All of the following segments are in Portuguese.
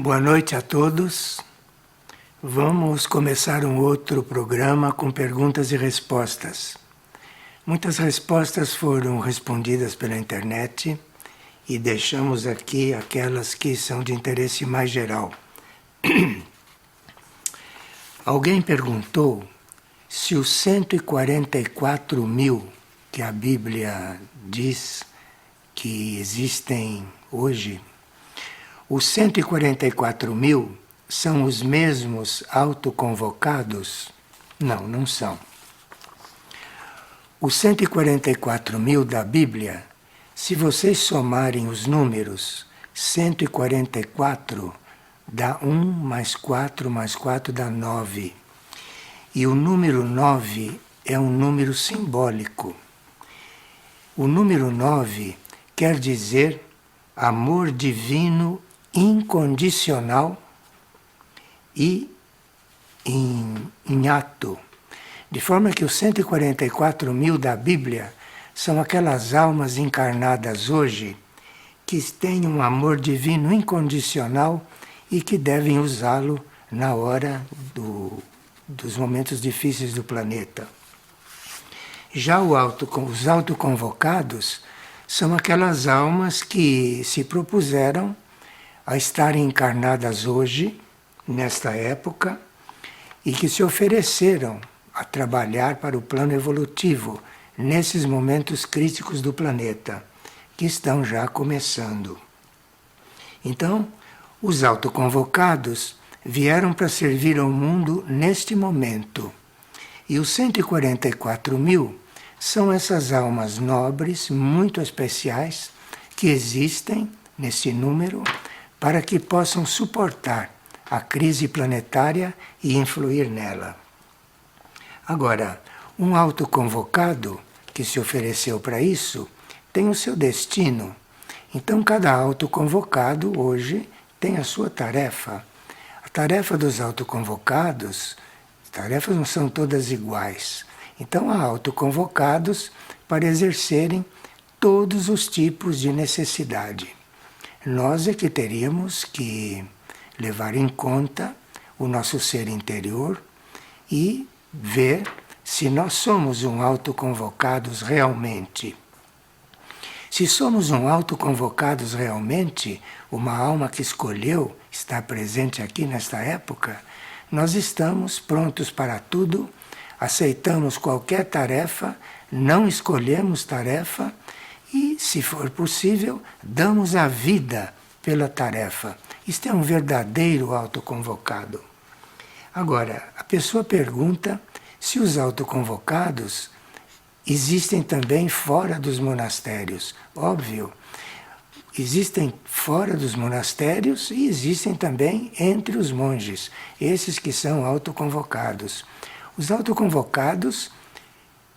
Boa noite a todos. Vamos começar um outro programa com perguntas e respostas. Muitas respostas foram respondidas pela internet e deixamos aqui aquelas que são de interesse mais geral. Alguém perguntou se os 144 mil que a Bíblia diz que existem hoje, os 144 mil são os mesmos autoconvocados? Não, não são. Os 144 mil da Bíblia, se vocês somarem os números, 144 dá 1 mais 4 mais 4 dá 9. E o número 9 é um número simbólico. O número 9 quer dizer amor divino incondicional e em ato. De forma que os 144 mil da Bíblia são aquelas almas encarnadas hoje que têm um amor divino incondicional e que devem usá-lo na hora dos momentos difíceis do planeta. Já os autoconvocados são aquelas almas que se propuseram a estarem encarnadas hoje, nesta época, e que se ofereceram a trabalhar para o plano evolutivo nesses momentos críticos do planeta, que estão já começando. Então, os autoconvocados vieram para servir ao mundo neste momento. E os 144 mil são essas almas nobres, muito especiais, que existem nesse número para que possam suportar a crise planetária e influir nela. Agora, um autoconvocado que se ofereceu para isso tem o seu destino. Então, cada autoconvocado hoje tem a sua tarefa. A tarefa dos autoconvocados, as tarefas não são todas iguais. Então, há autoconvocados para exercerem todos os tipos de necessidade. Nós é que teríamos que levar em conta o nosso ser interior e ver se nós somos um autoconvocados realmente. Se somos um autoconvocados realmente, uma alma que escolheu estar presente aqui nesta época, nós estamos prontos para tudo, aceitamos qualquer tarefa, não escolhemos tarefa e, se for possível, damos a vida pela tarefa. Isto é um verdadeiro autoconvocado. Agora, a pessoa pergunta se os autoconvocados existem também fora dos monastérios. Óbvio, existem fora dos monastérios e existem também entre os monges, esses que são autoconvocados. Os autoconvocados,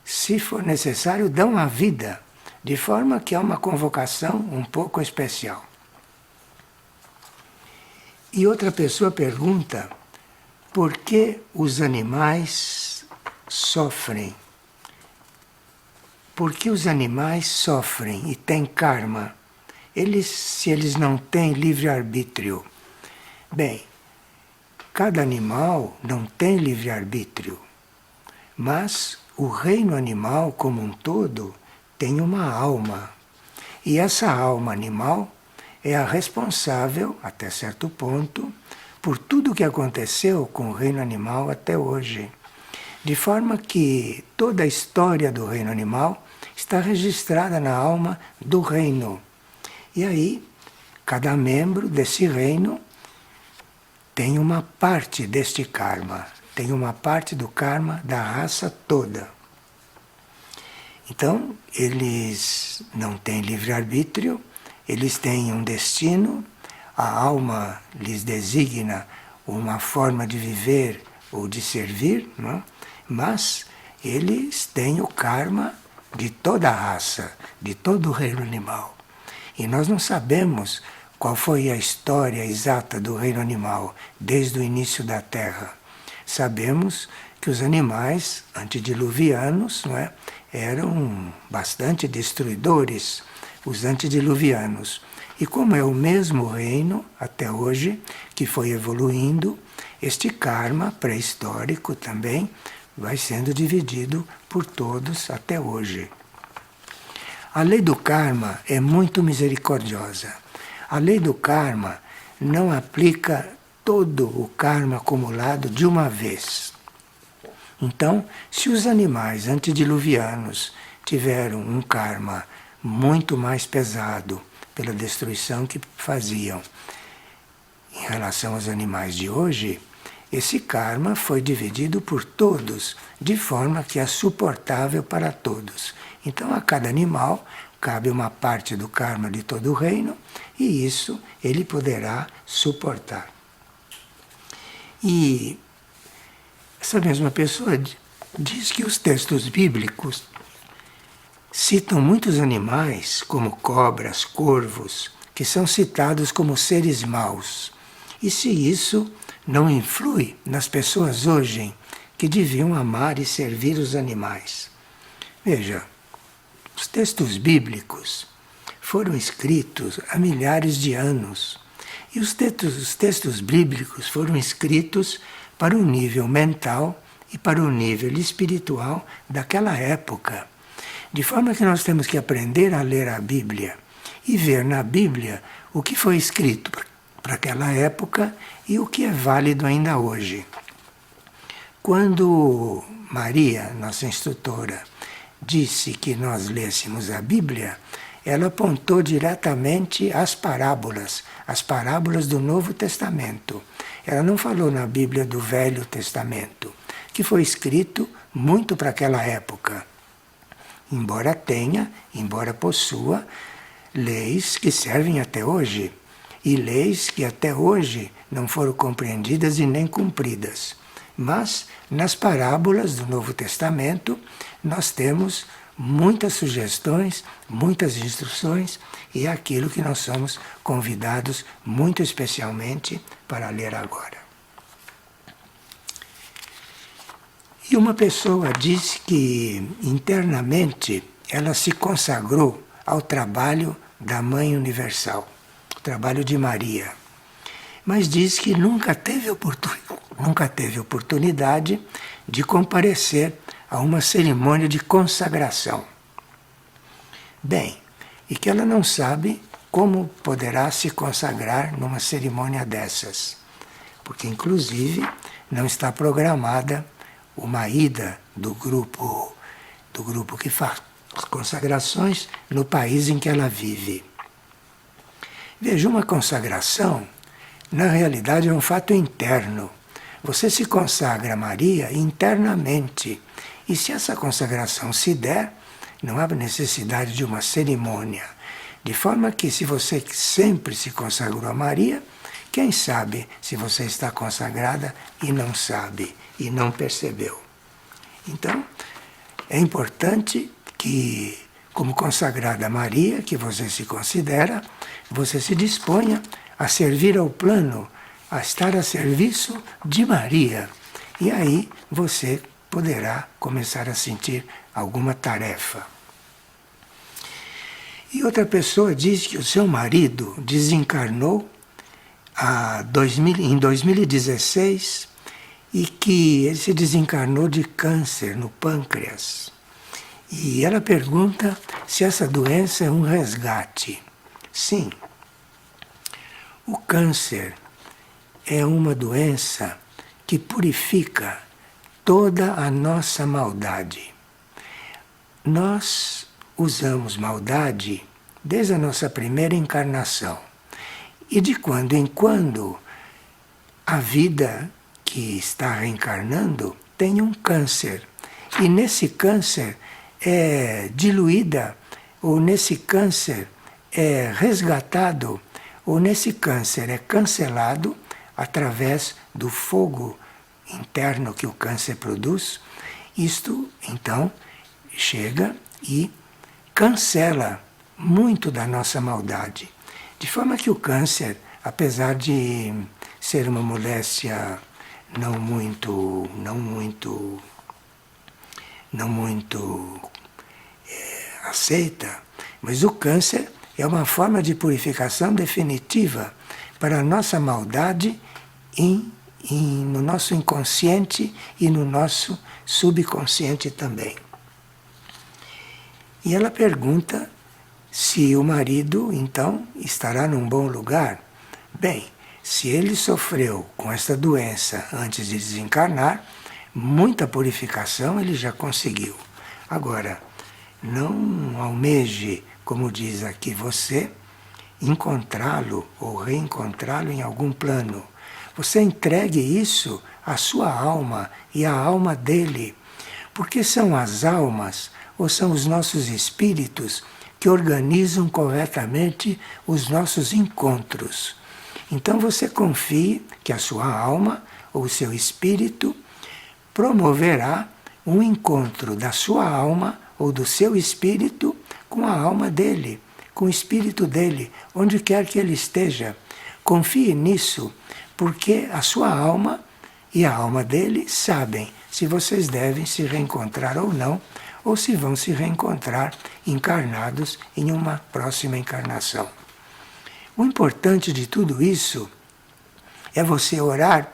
se for necessário, dão a vida, de forma que é uma convocação um pouco especial. E outra pessoa pergunta por que os animais sofrem. Por que os animais sofrem e têm karma? Se eles não têm livre-arbítrio. Bem, cada animal não tem livre-arbítrio, mas o reino animal como um todo tem uma alma. E essa alma animal é a responsável, até certo ponto, por tudo o que aconteceu com o reino animal até hoje. De forma que toda a história do reino animal está registrada na alma do reino. E aí, cada membro desse reino tem uma parte deste karma, tem uma parte do karma da raça toda. Então, eles não têm livre-arbítrio, eles têm um destino, a alma lhes designa uma forma de viver ou de servir, não? Mas eles têm o karma de toda a raça, de todo o reino animal. E nós não sabemos qual foi a história exata do reino animal desde o início da Terra. Sabemos que os animais antediluvianos, não é, eram bastante destruidores, os antediluvianos. E como é o mesmo reino até hoje, que foi evoluindo, este karma pré-histórico também vai sendo dividido por todos até hoje. A lei do karma é muito misericordiosa. A lei do karma não aplica todo o karma acumulado de uma vez. Então, se os animais antediluvianos tiveram um karma muito mais pesado pela destruição que faziam em relação aos animais de hoje, esse karma foi dividido por todos, de forma que é suportável para todos. Então, a cada animal cabe uma parte do karma de todo o reino, e isso ele poderá suportar. E essa mesma pessoa diz que os textos bíblicos citam muitos animais, como cobras, corvos, que são citados como seres maus. E se isso não influi nas pessoas hoje que deviam amar e servir os animais? Veja, os textos bíblicos foram escritos há milhares de anos. E os textos bíblicos foram escritos para o nível mental e para o nível espiritual daquela época. De forma que nós temos que aprender a ler a Bíblia e ver na Bíblia o que foi escrito para aquela época e o que é válido ainda hoje. Quando Maria, nossa instrutora, disse que nós lêssemos a Bíblia, ela apontou diretamente às parábolas do Novo Testamento. Ela não falou na Bíblia do Velho Testamento, que foi escrito muito para aquela época. Embora possua leis que servem até hoje, e leis que até hoje não foram compreendidas e nem cumpridas. Mas, nas parábolas do Novo Testamento, nós temos muitas sugestões, muitas instruções, e é aquilo que nós somos convidados muito especialmente para ler agora. E uma pessoa disse que internamente ela se consagrou ao trabalho da Mãe Universal, o trabalho de Maria. Mas diz que nunca teve oportunidade de comparecer a uma cerimônia de consagração. Bem, e que ela não sabe como poderá se consagrar numa cerimônia dessas, porque inclusive não está programada uma ida do grupo que faz as consagrações no país em que ela vive. Veja, uma consagração, na realidade, é um fato interno. Você se consagra a Maria internamente. E se essa consagração se der, não há necessidade de uma cerimônia. De forma que, se você sempre se consagrou a Maria, quem sabe se você está consagrada e não sabe, e não percebeu. Então, é importante que, como consagrada a Maria, que você se considera, você se disponha a servir ao plano, a estar a serviço de Maria. E aí você poderá começar a sentir alguma tarefa. E outra pessoa diz que o seu marido desencarnou em 2016 e que ele se desencarnou de câncer no pâncreas. E ela pergunta se essa doença é um resgate. Sim. O câncer é uma doença que purifica toda a nossa maldade. Nós usamos maldade desde a nossa primeira encarnação. E de quando em quando a vida que está reencarnando tem um câncer. E nesse câncer é diluída, ou nesse câncer é resgatado, ou nesse câncer é cancelado através do fogo interno que o câncer produz. Isto, então, chega e cancela muito da nossa maldade. De forma que o câncer, apesar de ser uma moléstia não muito aceita, mas o câncer é uma forma de purificação definitiva para a nossa maldade no nosso inconsciente e no nosso subconsciente também. E ela pergunta se o marido, então, estará num bom lugar. Bem, se ele sofreu com esta doença antes de desencarnar, muita purificação ele já conseguiu. Agora, não almeje, como diz aqui você, encontrá-lo ou reencontrá-lo em algum plano. Você entregue isso à sua alma e à alma dele, porque são as almas ou são os nossos espíritos que organizam corretamente os nossos encontros. Então você confie que a sua alma ou o seu espírito promoverá um encontro da sua alma ou do seu espírito com a alma dele, com o espírito dele, onde quer que ele esteja. Confie nisso, porque a sua alma e a alma dele sabem se vocês devem se reencontrar ou não, ou se vão se reencontrar encarnados em uma próxima encarnação. O importante de tudo isso é você orar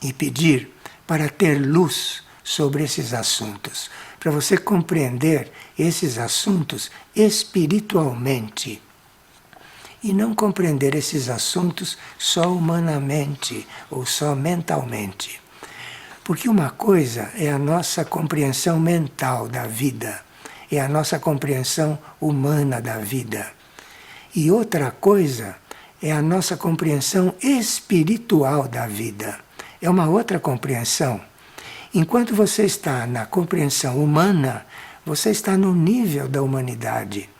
e pedir para ter luz sobre esses assuntos, para você compreender esses assuntos espiritualmente e não compreender esses assuntos só humanamente ou só mentalmente. Porque uma coisa é a nossa compreensão mental da vida, é a nossa compreensão humana da vida. E outra coisa é a nossa compreensão espiritual da vida. É uma outra compreensão. Enquanto você está na compreensão humana, você está no nível da humanidade.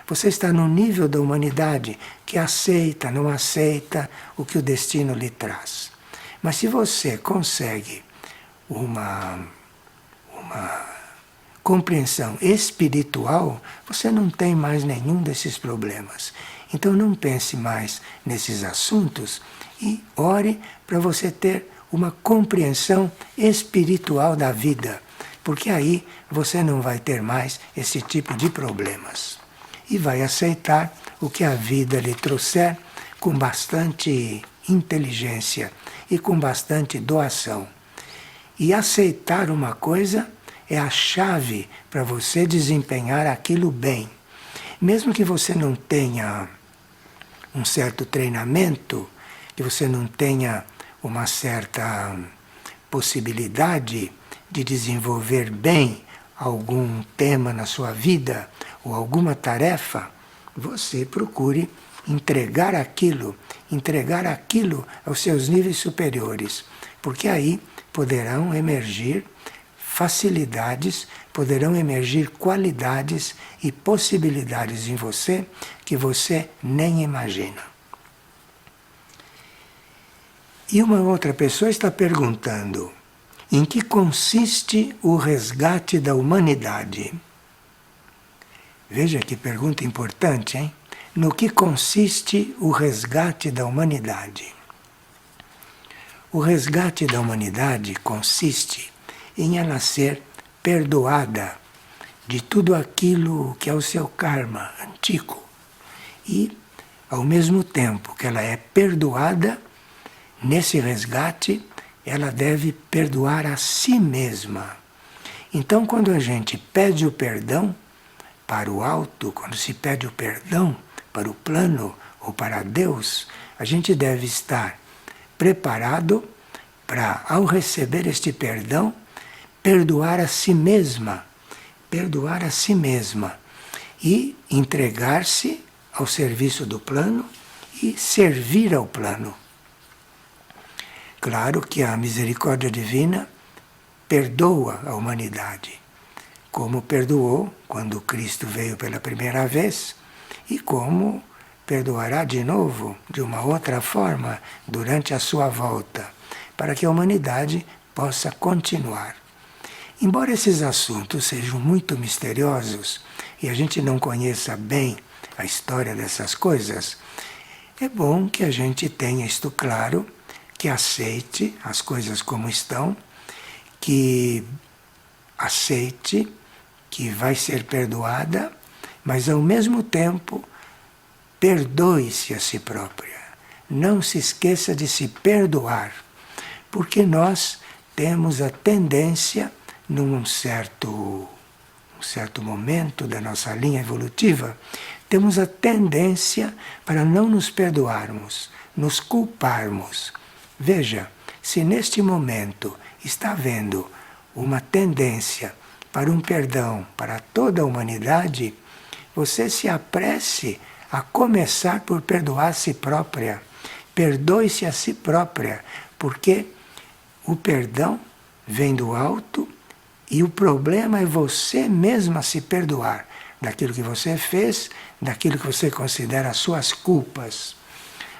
Você está no nível da humanidade que aceita, não aceita o que o destino lhe traz. Mas se você consegue uma compreensão espiritual, você não tem mais nenhum desses problemas. Então não pense mais nesses assuntos e ore para você ter uma compreensão espiritual da vida, porque aí você não vai ter mais esse tipo de problemas. E vai aceitar o que a vida lhe trouxer com bastante inteligência e com bastante doação. E aceitar uma coisa é a chave para você desempenhar aquilo bem. Mesmo que você não tenha um certo treinamento, que você não tenha uma certa possibilidade de desenvolver bem algum tema na sua vida ou alguma tarefa, você procure entregar aquilo aos seus níveis superiores, porque aí poderão emergir facilidades, poderão emergir qualidades e possibilidades em você que você nem imagina. E uma outra pessoa está perguntando: em que consiste o resgate da humanidade? Veja que pergunta importante, hein? No que consiste o resgate da humanidade? O resgate da humanidade consiste em ela ser perdoada de tudo aquilo que é o seu karma antigo. E, ao mesmo tempo que ela é perdoada, nesse resgate, ela deve perdoar a si mesma. Então, quando a gente pede o perdão para o alto, quando se pede o perdão para o plano ou para Deus, a gente deve estar preparado para, ao receber este perdão, perdoar a si mesma e entregar-se ao serviço do plano e servir ao plano. Claro que a misericórdia divina perdoa a humanidade, como perdoou quando Cristo veio pela primeira vez e como perdoará de novo, de uma outra forma, durante a sua volta, para que a humanidade possa continuar. Embora esses assuntos sejam muito misteriosos e a gente não conheça bem a história dessas coisas, é bom que a gente tenha isto claro, que aceite as coisas como estão, que aceite que vai ser perdoada, mas ao mesmo tempo perdoe-se a si própria. Não se esqueça de se perdoar, porque nós temos a tendência, num certo momento da nossa linha evolutiva, temos a tendência para não nos perdoarmos, nos culparmos. Veja, se neste momento está havendo uma tendência para um perdão para toda a humanidade, você se apresse a começar por perdoar a si própria. Perdoe-se a si própria, porque o perdão vem do alto e o problema é você mesma se perdoar daquilo que você fez, daquilo que você considera as suas culpas.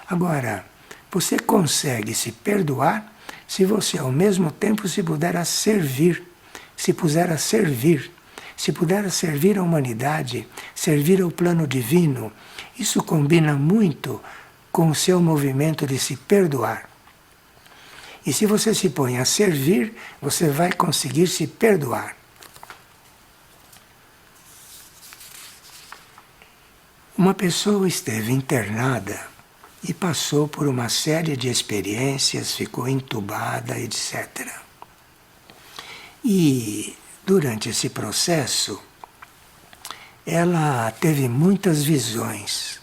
Agora, você consegue se perdoar se você ao mesmo tempo se puder a servir, se puder a servir, se puder a servir a humanidade, servir ao plano divino. Isso combina muito com o seu movimento de se perdoar. E se você se põe a servir, você vai conseguir se perdoar. Uma pessoa esteve internada e passou por uma série de experiências, ficou entubada, etc. E durante esse processo, ela teve muitas visões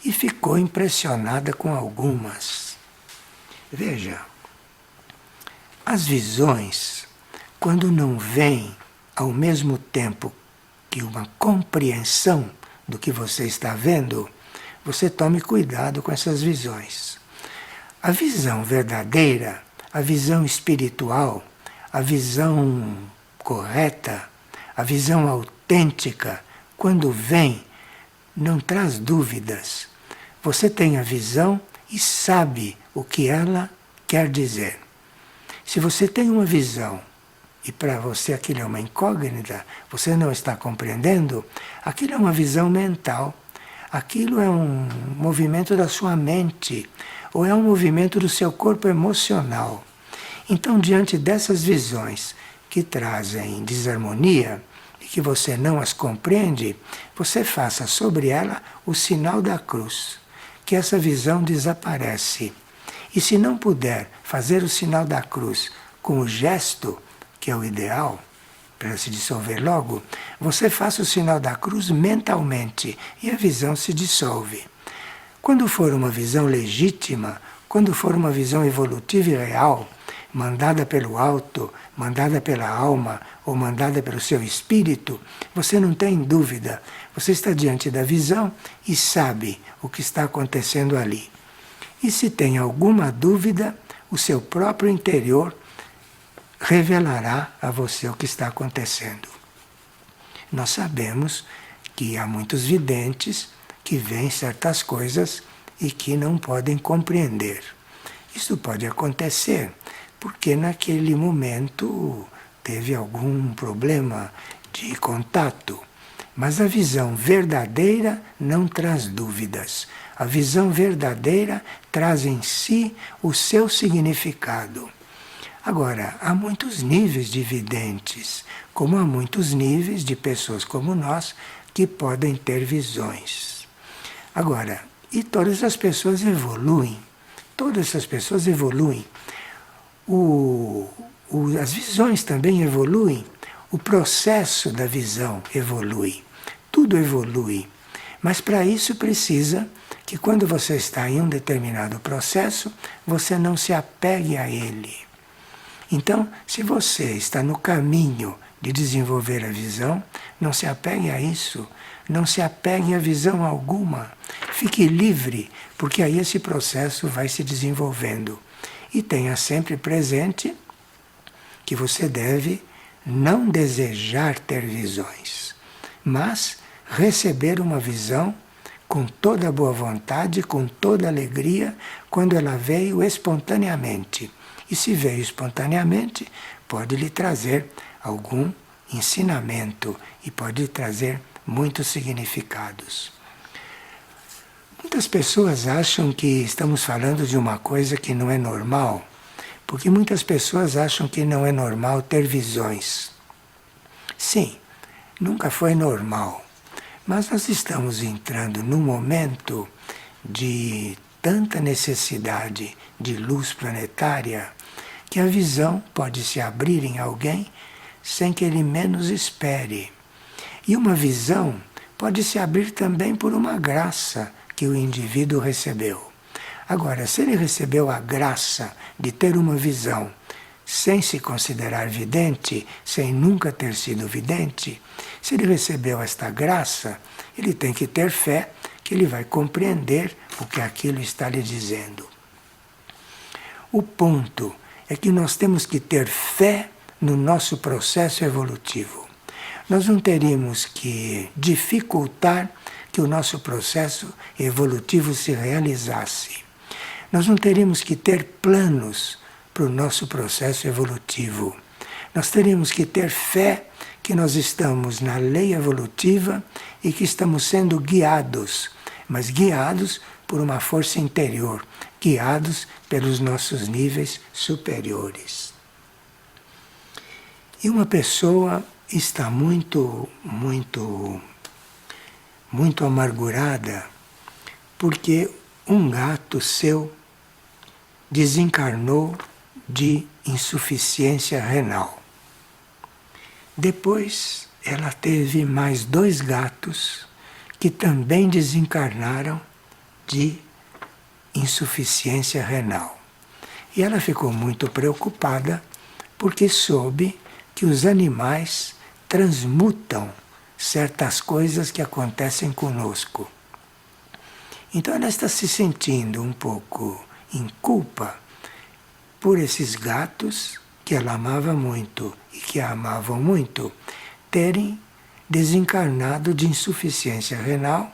e ficou impressionada com algumas. Veja, as visões, quando não vêm ao mesmo tempo que uma compreensão do que você está vendo, você tome cuidado com essas visões. A visão verdadeira, a visão espiritual, a visão correta, a visão autêntica, quando vem, não traz dúvidas. Você tem a visão e sabe o que ela quer dizer. Se você tem uma visão e para você aquilo é uma incógnita, você não está compreendendo, aquilo é uma visão mental, aquilo é um movimento da sua mente, ou é um movimento do seu corpo emocional. Então, diante dessas visões que trazem desarmonia e que você não as compreende, você faça sobre ela o sinal da cruz, que essa visão desaparece. E se não puder fazer o sinal da cruz com o gesto, que é o ideal, para se dissolver logo, você faça o sinal da cruz mentalmente e a visão se dissolve. Quando for uma visão legítima, quando for uma visão evolutiva e real, mandada pelo alto, mandada pela alma ou mandada pelo seu espírito, você não tem dúvida. Você está diante da visão e sabe o que está acontecendo ali. E se tem alguma dúvida, o seu próprio interior revelará a você o que está acontecendo. Nós sabemos que há muitos videntes que veem certas coisas e que não podem compreender. Isso pode acontecer porque naquele momento teve algum problema de contato. Mas a visão verdadeira não traz dúvidas. A visão verdadeira traz em si o seu significado. Agora, há muitos níveis de videntes, como há muitos níveis de pessoas como nós que podem ter visões. Agora, e todas as pessoas evoluem. Todas essas pessoas evoluem. As visões também evoluem. O processo da visão evolui. Tudo evolui. Mas para isso precisa que quando você está em um determinado processo, você não se apegue a ele. Então, se você está no caminho de desenvolver a visão, não se apegue a isso, não se apegue a visão alguma. Fique livre, porque aí esse processo vai se desenvolvendo. E tenha sempre presente que você deve não desejar ter visões, mas receber uma visão com toda a boa vontade, com toda a alegria, quando ela veio espontaneamente. E se veio espontaneamente, pode lhe trazer algum ensinamento e pode lhe trazer muitos significados. Muitas pessoas acham que estamos falando de uma coisa que não é normal, porque muitas pessoas acham que não é normal ter visões. Sim, nunca foi normal, mas nós estamos entrando num momento de tanta necessidade de luz planetária que a visão pode se abrir em alguém sem que ele menos espere. E uma visão pode se abrir também por uma graça que o indivíduo recebeu. Agora, se ele recebeu a graça de ter uma visão sem se considerar vidente, sem nunca ter sido vidente, se ele recebeu esta graça, ele tem que ter fé que ele vai compreender o que aquilo está lhe dizendo. O ponto é que nós temos que ter fé no nosso processo evolutivo. Nós não teríamos que dificultar que o nosso processo evolutivo se realizasse. Nós não teríamos que ter planos para o nosso processo evolutivo. Nós teríamos que ter fé que nós estamos na lei evolutiva e que estamos sendo guiados, mas guiados por uma força interior, guiados pelos nossos níveis superiores. E uma pessoa está muito amargurada porque um gato seu desencarnou de insuficiência renal. Depois ela teve mais 2 gatos que também desencarnaram de insuficiência renal. E ela ficou muito preocupada porque soube que os animais transmutam certas coisas que acontecem conosco. Então ela está se sentindo um pouco em culpa por esses gatos que ela amava muito e que a amavam muito terem desencarnado de insuficiência renal,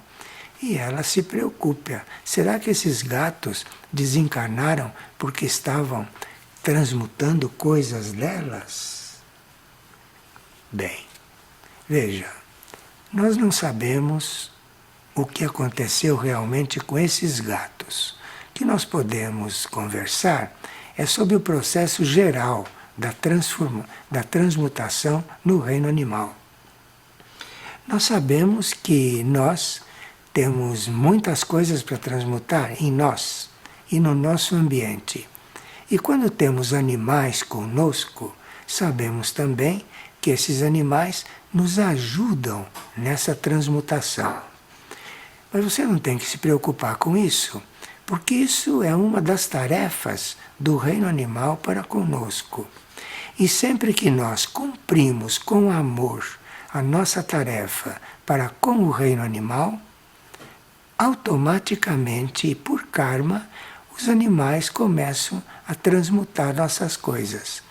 e ela se preocupa. Será que esses gatos desencarnaram porque estavam transmutando coisas delas? Bem, veja, nós não sabemos o que aconteceu realmente com esses gatos. O que nós podemos conversar é sobre o processo geral da transmutação no reino animal. Nós sabemos que nós temos muitas coisas para transmutar em nós e no nosso ambiente. E quando temos animais conosco, sabemos também que esses animais nos ajudam nessa transmutação. Mas você não tem que se preocupar com isso, porque isso é uma das tarefas do reino animal para conosco. E sempre que nós cumprimos com amor a nossa tarefa para com o reino animal, automaticamente e por karma, os animais começam a transmutar nossas coisas.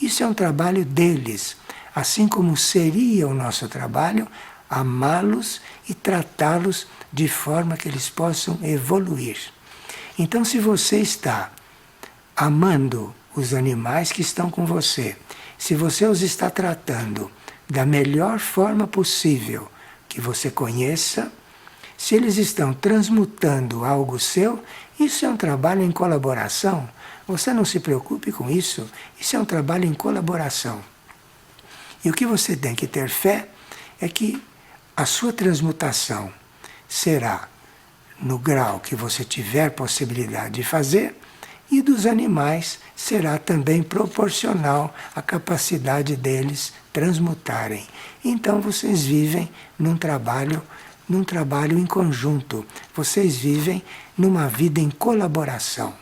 Isso é um trabalho deles, assim como seria o nosso trabalho amá-los e tratá-los de forma que eles possam evoluir. Então, se você está amando os animais que estão com você, se você os está tratando da melhor forma possível que você conheça, se eles estão transmutando algo seu, isso é um trabalho em colaboração. Você não se preocupe com isso, isso é um trabalho em colaboração. E o que você tem que ter fé é que a sua transmutação será no grau que você tiver possibilidade de fazer, e dos animais será também proporcional à capacidade deles transmutarem. Então vocês vivem num trabalho em conjunto, vocês vivem numa vida em colaboração.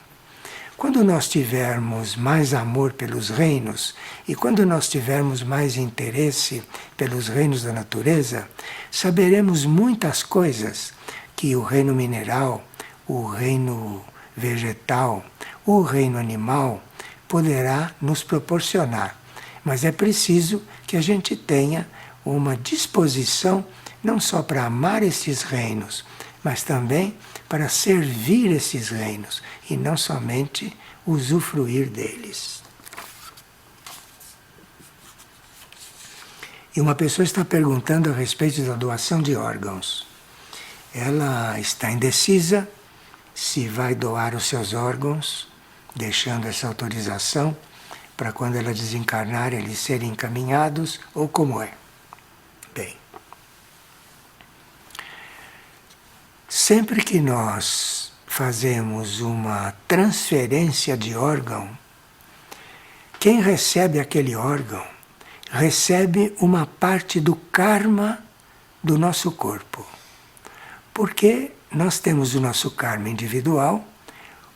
Quando nós tivermos mais amor pelos reinos e quando nós tivermos mais interesse pelos reinos da natureza, saberemos muitas coisas que o reino mineral, o reino vegetal, o reino animal poderá nos proporcionar. Mas é preciso que a gente tenha uma disposição não só para amar esses reinos, mas também para servir esses reinos e não somente usufruir deles. E uma pessoa está perguntando a respeito da doação de órgãos. Ela está indecisa se vai doar os seus órgãos, deixando essa autorização para quando ela desencarnar eles serem encaminhados, ou como é. Bem, sempre que nós fazemos uma transferência de órgão, quem recebe aquele órgão recebe uma parte do karma do nosso corpo. Porque nós temos o nosso karma individual,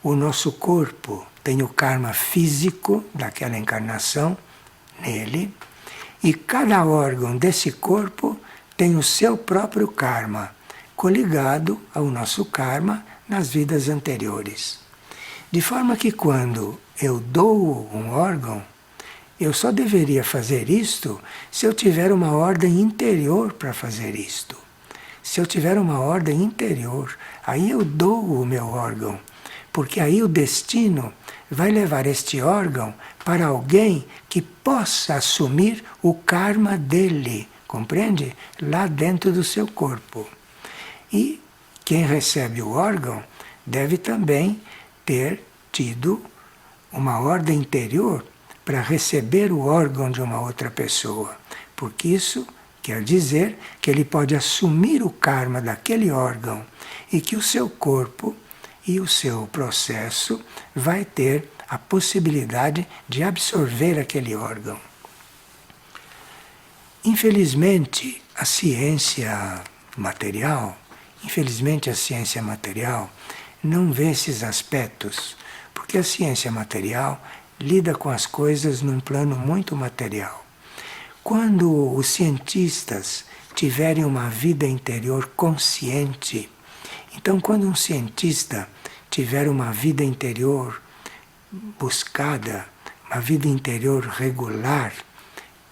o nosso corpo tem o karma físico daquela encarnação nele, e cada órgão desse corpo tem o seu próprio karma, coligado ao nosso karma nas vidas anteriores. De forma que quando eu dou um órgão, eu só deveria fazer isto se eu tiver uma ordem interior para fazer isto. Se eu tiver uma ordem interior, aí eu dou o meu órgão, porque aí o destino vai levar este órgão para alguém que possa assumir o karma dele, compreende? Lá dentro do seu corpo. E quem recebe o órgão deve também ter tido uma ordem interior para receber o órgão de uma outra pessoa, porque isso quer dizer que ele pode assumir o karma daquele órgão e que o seu corpo e o seu processo vai ter a possibilidade de absorver aquele órgão. Infelizmente, a ciência material não vê esses aspectos, porque a ciência material lida com as coisas num plano muito material. Quando os cientistas tiverem uma vida interior consciente, então quando um cientista tiver uma vida interior buscada, uma vida interior regular,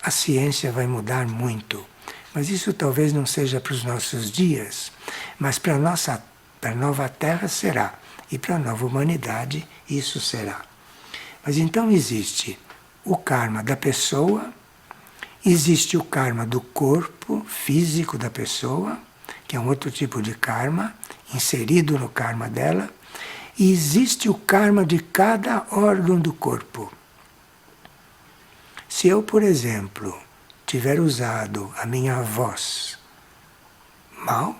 a ciência vai mudar muito. Mas isso talvez não seja para os nossos dias, mas para a nova Terra será, e para a nova humanidade isso será. Mas então existe o karma da pessoa, existe o karma do corpo físico da pessoa, que é um outro tipo de karma, inserido no karma dela, e existe o karma de cada órgão do corpo. Se eu, por exemplo, tiver usado a minha voz mal,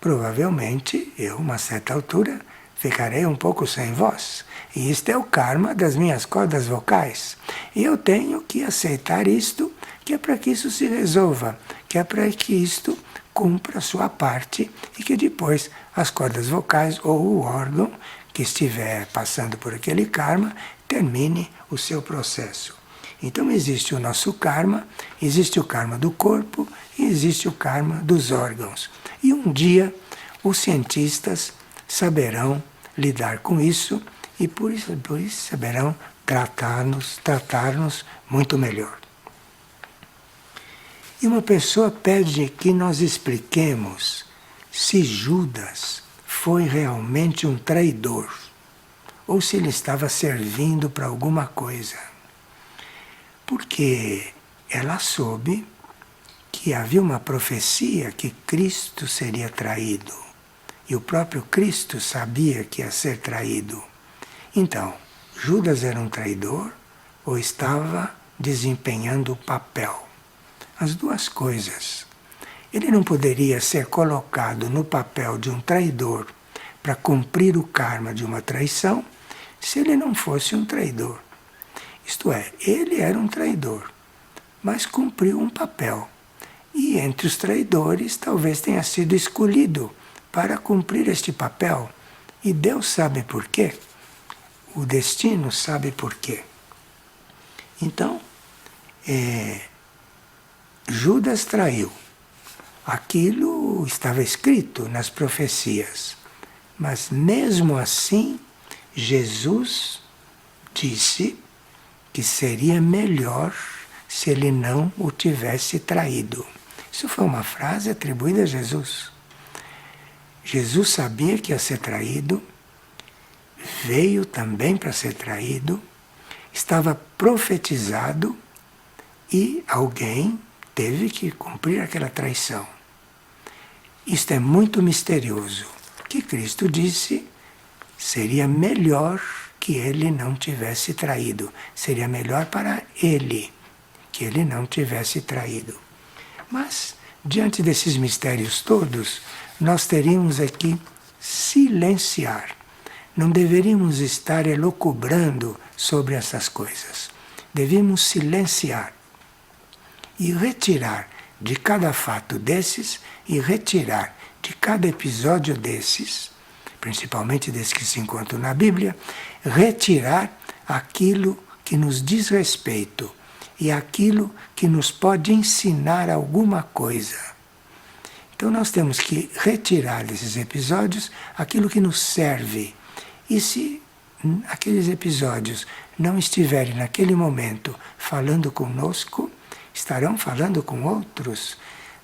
provavelmente eu, a uma certa altura, ficarei um pouco sem voz. E este é o karma das minhas cordas vocais. E eu tenho que aceitar isto, que é para que isso se resolva, que é para que isto cumpra a sua parte e que depois as cordas vocais ou o órgão que estiver passando por aquele karma termine o seu processo. Então existe o nosso karma, existe o karma do corpo e existe o karma dos órgãos. E um dia os cientistas saberão lidar com isso e por isso saberão tratar-nos muito melhor. E uma pessoa pede que nós expliquemos se Judas foi realmente um traidor ou se ele estava servindo para alguma coisa. Porque ela soube que havia uma profecia que Cristo seria traído. E o próprio Cristo sabia que ia ser traído. Então, Judas era um traidor ou estava desempenhando o papel? As duas coisas. Ele não poderia ser colocado no papel de um traidor para cumprir o karma de uma traição se ele não fosse um traidor. Isto é, ele era um traidor, mas cumpriu um papel. E entre os traidores talvez tenha sido escolhido para cumprir este papel. E Deus sabe por quê. O destino sabe por quê. Então, Judas traiu. Aquilo estava escrito nas profecias. Mas mesmo assim, Jesus disse que seria melhor se ele não o tivesse traído. Isso foi uma frase atribuída a Jesus. Jesus sabia que ia ser traído, veio também para ser traído, estava profetizado e alguém teve que cumprir aquela traição. Isto é muito misterioso. Que Cristo disse seria melhor que ele não tivesse traído. Seria melhor para ele que ele não tivesse traído. Mas, diante desses mistérios todos, nós teríamos aqui silenciar. não deveríamos estar elucubrando sobre essas coisas. Devíamos silenciar e retirar de cada fato desses e retirar de cada episódio desses, principalmente desses que se encontram na Bíblia, retirar aquilo que nos diz respeito e aquilo que nos pode ensinar alguma coisa. Então nós temos que retirar desses episódios aquilo que nos serve. E se aqueles episódios não estiverem naquele momento falando conosco, estarão falando com outros.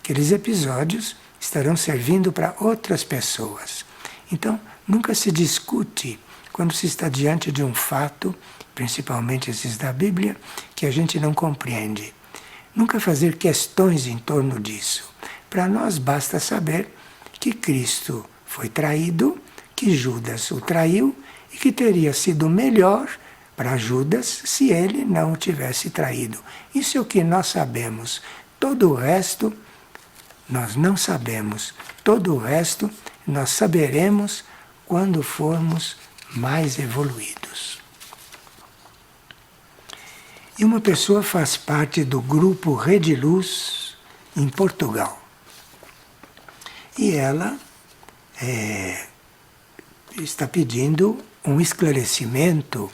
Aqueles episódios estarão servindo para outras pessoas. Então, nunca se discute quando se está diante de um fato, principalmente esses da Bíblia, que a gente não compreende. Nunca fazer questões em torno disso. Para nós basta saber que Cristo foi traído, que Judas o traiu e que teria sido melhor para Judas se ele não o tivesse traído. Isso é o que nós sabemos. Todo o resto nós não sabemos. Todo o resto nós saberemos quando formos mais evoluídos. E uma pessoa faz parte do grupo Rede Luz em Portugal. E ela está pedindo um esclarecimento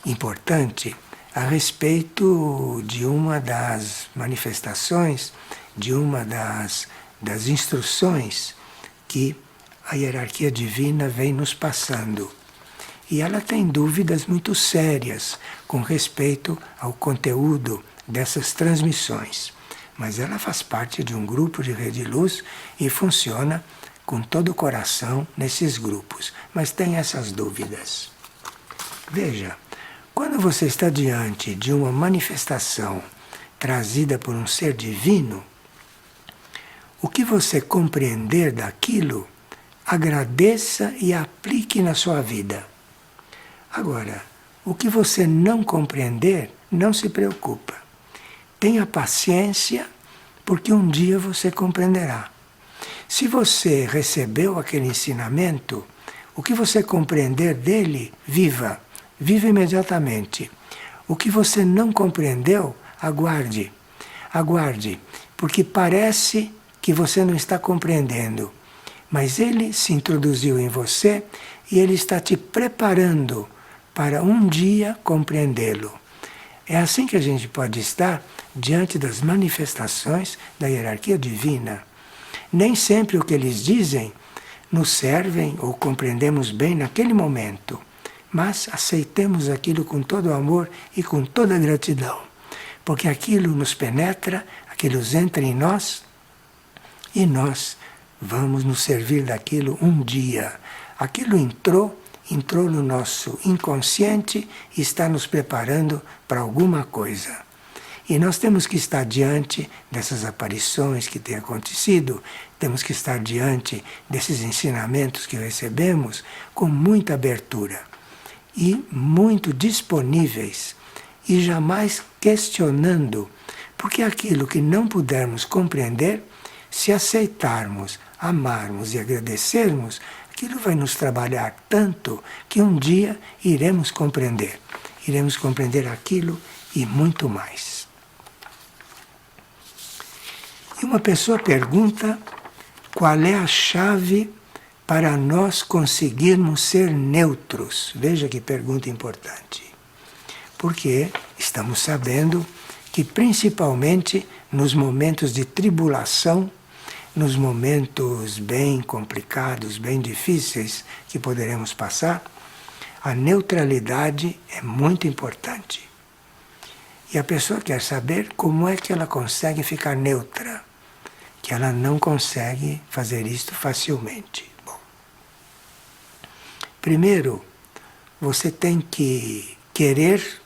importante a respeito de uma das manifestações, de uma das instruções que a hierarquia divina vem nos passando. E ela tem dúvidas muito sérias com respeito ao conteúdo dessas transmissões. Mas ela faz parte de um grupo de Rede Luz e funciona com todo o coração nesses grupos. Mas tem essas dúvidas. Veja, quando você está diante de uma manifestação trazida por um ser divino, o que você compreender daquilo, agradeça e aplique na sua vida. Agora, o que você não compreender, não se preocupa. Tenha paciência, porque um dia você compreenderá. Se você recebeu aquele ensinamento, o que você compreender dele, viva. Viva imediatamente. O que você não compreendeu, aguarde. Aguarde, porque parece que você não está compreendendo. Mas ele se introduziu em você e ele está te preparando para um dia compreendê-lo. É assim que a gente pode estar diante das manifestações da hierarquia divina. Nem sempre o que eles dizem nos servem ou compreendemos bem naquele momento, mas aceitemos aquilo com todo o amor e com toda a gratidão, porque aquilo nos penetra, aquilo entra em nós e nós vamos nos servir daquilo um dia. Aquilo entrou no nosso inconsciente e está nos preparando para alguma coisa. E nós temos que estar diante dessas aparições que têm acontecido, temos que estar diante desses ensinamentos que recebemos com muita abertura e muito disponíveis e jamais questionando, porque aquilo que não pudermos compreender, se aceitarmos, amarmos e agradecermos, aquilo vai nos trabalhar tanto que um dia iremos compreender. Iremos compreender aquilo e muito mais. E uma pessoa pergunta qual é a chave para nós conseguirmos ser neutros. Veja que pergunta importante. Porque estamos sabendo que principalmente nos momentos de tribulação, nos momentos bem complicados, bem difíceis que poderemos passar, a neutralidade é muito importante. E a pessoa quer saber como é que ela consegue ficar neutra, que ela não consegue fazer isto facilmente. Bom, primeiro, você tem que querer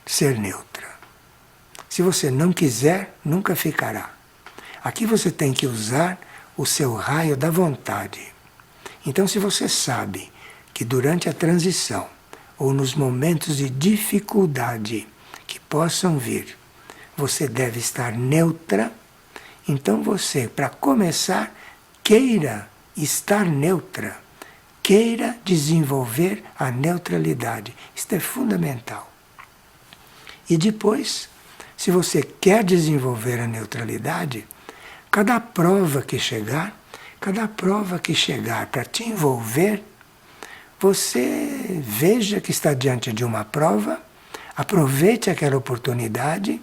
ser neutra. Se você não quiser, nunca ficará. Aqui você tem que usar o seu raio da vontade. Então, se você sabe que durante a transição ou nos momentos de dificuldade que possam vir, você deve estar neutra, então você, para começar, queira estar neutra. queira desenvolver a neutralidade. Isto é fundamental. E depois, se você quer desenvolver a neutralidade, cada prova que chegar para te envolver, você veja que está diante de uma prova, aproveite aquela oportunidade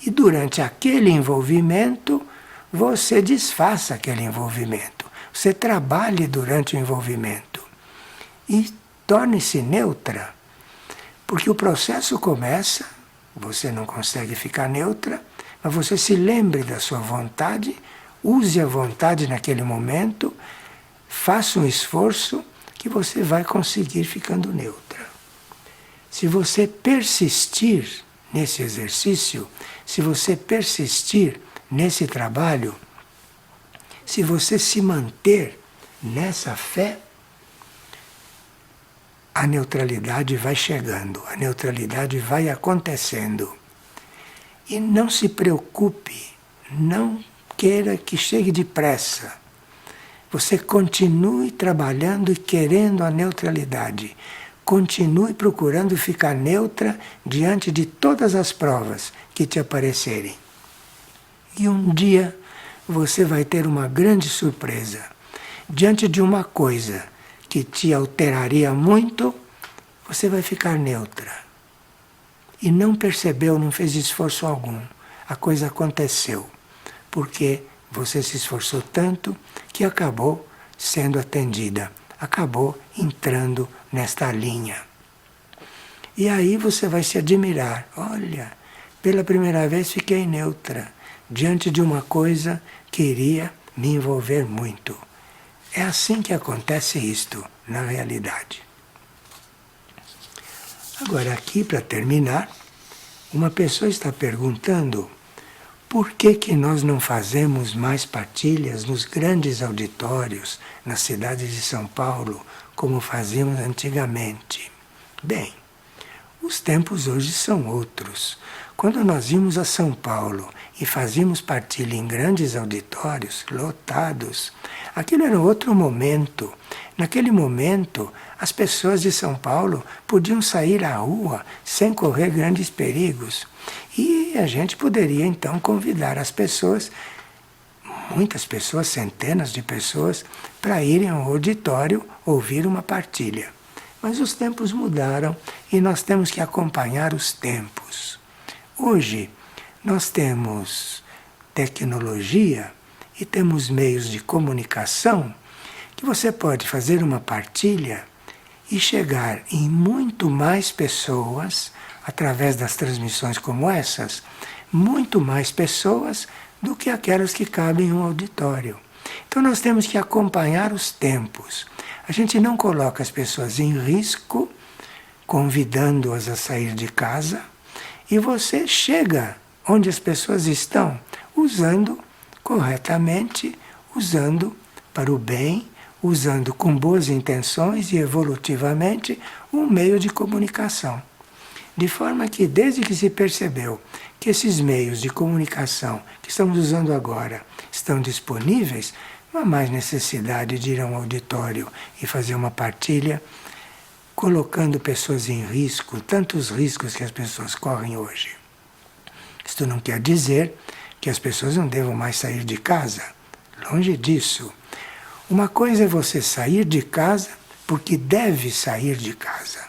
e durante aquele envolvimento, você desfaça aquele envolvimento. Você trabalhe durante o envolvimento e torne-se neutra, porque o processo começa, você não consegue ficar neutra, mas você se lembre da sua vontade, use a vontade naquele momento, faça um esforço que você vai conseguir ficando neutra. Se você persistir nesse exercício, se você persistir nesse trabalho, se você se manter nessa fé, a neutralidade vai chegando, a neutralidade vai acontecendo. E não se preocupe, não queira que chegue depressa. Você continue trabalhando e querendo a neutralidade. Continue procurando ficar neutra diante de todas as provas que te aparecerem. E um dia você vai ter uma grande surpresa. Diante de uma coisa que te alteraria muito, você vai ficar neutra. E não percebeu, não fez esforço algum. A coisa aconteceu, porque você se esforçou tanto que acabou sendo atendida, acabou entrando nesta linha. E aí você vai se admirar. Olha, pela primeira vez fiquei neutra, diante de uma coisa que iria me envolver muito. É assim que acontece isto, na realidade. Agora, aqui, para terminar, uma pessoa está perguntando por que nós não fazemos mais partilhas nos grandes auditórios, nas cidades de São Paulo, como fazíamos antigamente. Bem, os tempos hoje são outros. Quando nós íamos a São Paulo e fazíamos partilha em grandes auditórios, lotados, aquilo era outro momento. Naquele momento, as pessoas de São Paulo podiam sair à rua sem correr grandes perigos. E a gente poderia então convidar as pessoas, muitas pessoas, centenas de pessoas, para irem ao auditório ouvir uma partilha. Mas os tempos mudaram e nós temos que acompanhar os tempos. Hoje, nós temos tecnologia e temos meios de comunicação que você pode fazer uma partilha e chegar em muito mais pessoas, através das transmissões como essas, muito mais pessoas do que aquelas que cabem em um auditório. Então nós temos que acompanhar os tempos. A gente não coloca as pessoas em risco, convidando-as a sair de casa, e você chega onde as pessoas estão, usando corretamente, usando para o bem, usando com boas intenções e evolutivamente um meio de comunicação. De forma que, desde que se percebeu que esses meios de comunicação que estamos usando agora estão disponíveis, não há mais necessidade de ir a um auditório e fazer uma partilha colocando pessoas em risco, tantos riscos que as pessoas correm hoje. Isto não quer dizer que as pessoas não devam mais sair de casa. Longe disso. Uma coisa é você sair de casa porque deve sair de casa.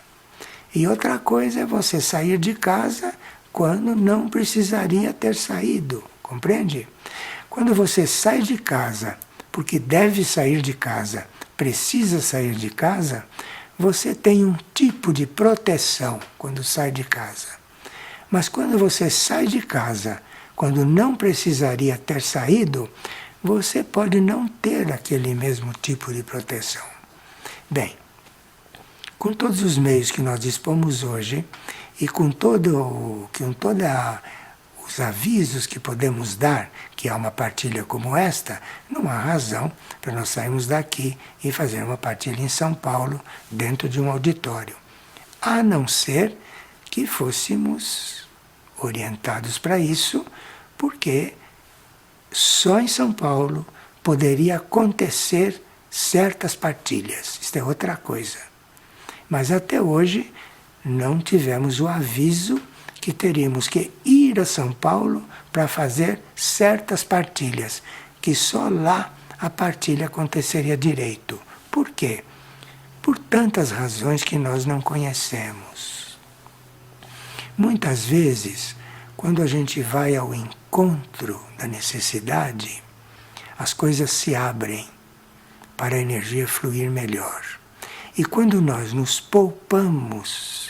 E outra coisa é você sair de casa quando não precisaria ter saído. Compreende? Quando você sai de casa porque deve sair de casa, precisa sair de casa, você tem um tipo de proteção quando sai de casa. Mas quando você sai de casa, quando não precisaria ter saído, você pode não ter aquele mesmo tipo de proteção. Bem, com todos os meios que nós dispomos hoje e com todos os avisos que podemos dar, que há uma partilha como esta, não há razão para nós sairmos daqui e fazer uma partilha em São Paulo, dentro de um auditório. A não ser que fôssemos orientados para isso, porque só em São Paulo poderia acontecer certas partilhas. Isto é outra coisa. Mas até hoje não tivemos o aviso que teríamos que ir a São Paulo para fazer certas partilhas, que só lá a partilha aconteceria direito. Por quê? Por tantas razões que nós não conhecemos. Muitas vezes, quando a gente vai ao encontro da necessidade, as coisas se abrem para a energia fluir melhor. E quando nós nos poupamos,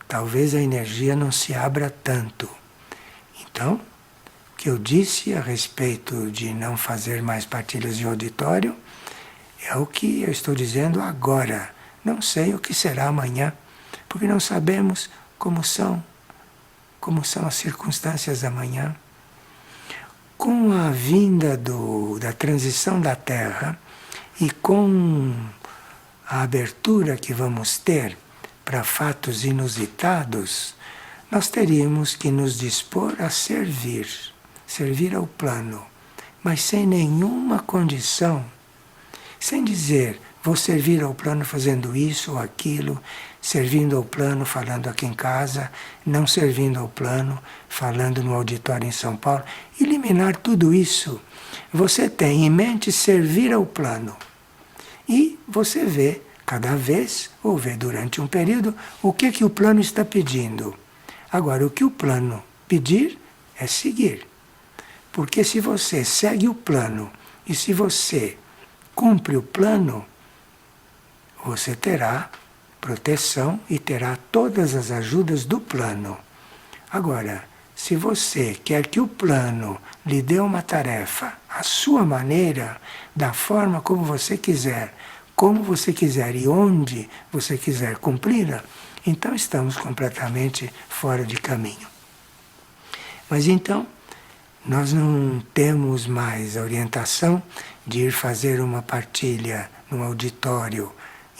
talvez a energia não se abra tanto. Então, o que eu disse a respeito de não fazer mais partilhas de auditório é o que eu estou dizendo agora. Não sei o que será amanhã, porque não sabemos como são as circunstâncias amanhã. Com a vinda da transição da Terra e com a abertura que vamos ter para fatos inusitados, nós teríamos que nos dispor a servir ao plano, mas sem nenhuma condição, sem dizer, vou servir ao plano fazendo isso ou aquilo, servindo ao plano falando aqui em casa, não servindo ao plano falando no auditório em São Paulo. Eliminar tudo isso. Você tem em mente servir ao plano. E você vê, cada vez, ou vê durante um período, o que o plano está pedindo. Agora, o que o plano pedir é seguir. Porque se você segue o plano e se você cumpre o plano, você terá proteção e terá todas as ajudas do plano. Agora, se você quer que o plano lhe dê uma tarefa à sua maneira, da forma como você quiser e onde você quiser cumpri-la, então estamos completamente fora de caminho. Mas então, nós não temos mais a orientação de ir fazer uma partilha num auditório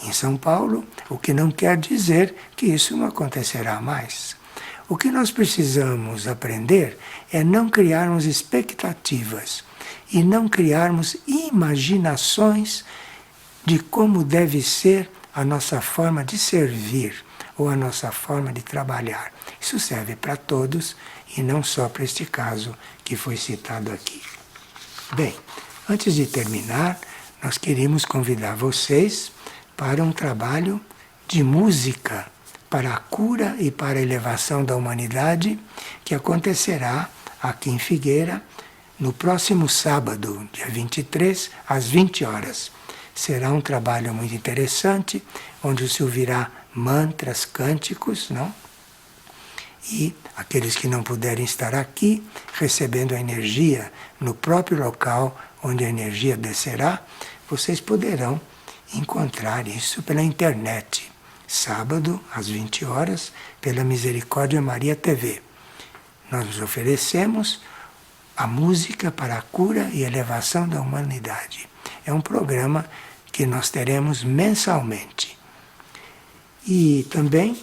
em São Paulo, o que não quer dizer que isso não acontecerá mais. O que nós precisamos aprender é não criarmos expectativas e não criarmos imaginações de como deve ser a nossa forma de servir ou a nossa forma de trabalhar. Isso serve para todos e não só para este caso que foi citado aqui. Bem, antes de terminar, nós queríamos convidar vocês para um trabalho de música para a cura e para a elevação da humanidade, que acontecerá aqui em Figueira no próximo sábado, dia 23, às 20 horas. Será um trabalho muito interessante, onde se ouvirá mantras, cânticos, não? E aqueles que não puderem estar aqui, recebendo a energia no próprio local onde a energia descerá, vocês poderão encontrar isso pela internet, sábado, às 20 horas, pela Misericórdia Maria TV. Nós nos oferecemos a música para a cura e elevação da humanidade. É um programa que nós teremos mensalmente. E também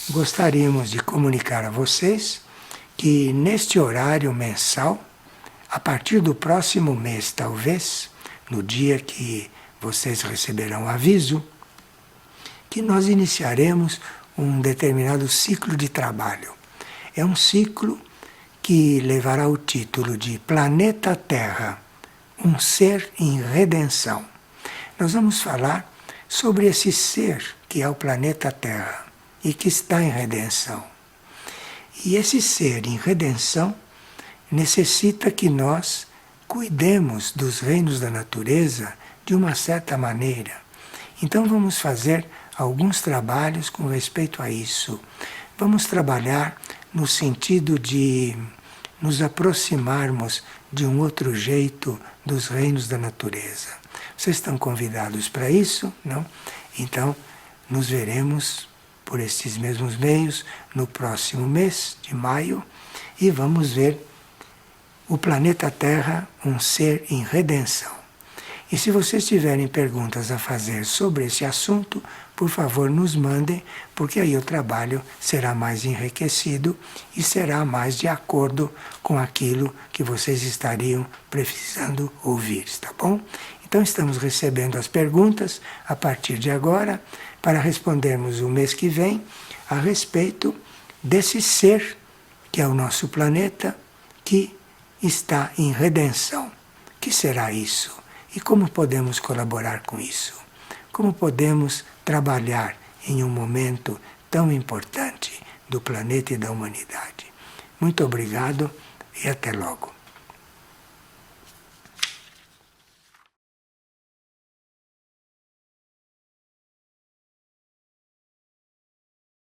gostaríamos de comunicar a vocês que neste horário mensal, a partir do próximo mês, talvez, no dia que vocês receberão aviso, que nós iniciaremos um determinado ciclo de trabalho. É um ciclo que levará o título de Planeta Terra, um ser em redenção. Nós vamos falar sobre esse ser que é o planeta Terra e que está em redenção. E esse ser em redenção necessita que nós cuidemos dos reinos da natureza de uma certa maneira. Então vamos fazer alguns trabalhos com respeito a isso. Vamos trabalhar no sentido de nos aproximarmos de um outro jeito dos reinos da natureza. Vocês estão convidados para isso, não? Então, nos veremos por estes mesmos meios no próximo mês de maio e vamos ver o planeta Terra, um ser em redenção. E se vocês tiverem perguntas a fazer sobre esse assunto, por favor nos mandem, porque aí o trabalho será mais enriquecido e será mais de acordo com aquilo que vocês estariam precisando ouvir, tá bom? Então estamos recebendo as perguntas a partir de agora para respondermos o mês que vem a respeito desse ser que é o nosso planeta que está em redenção. O que será isso? E como podemos colaborar com isso? Como podemos trabalhar em um momento tão importante do planeta e da humanidade? Muito obrigado e até logo.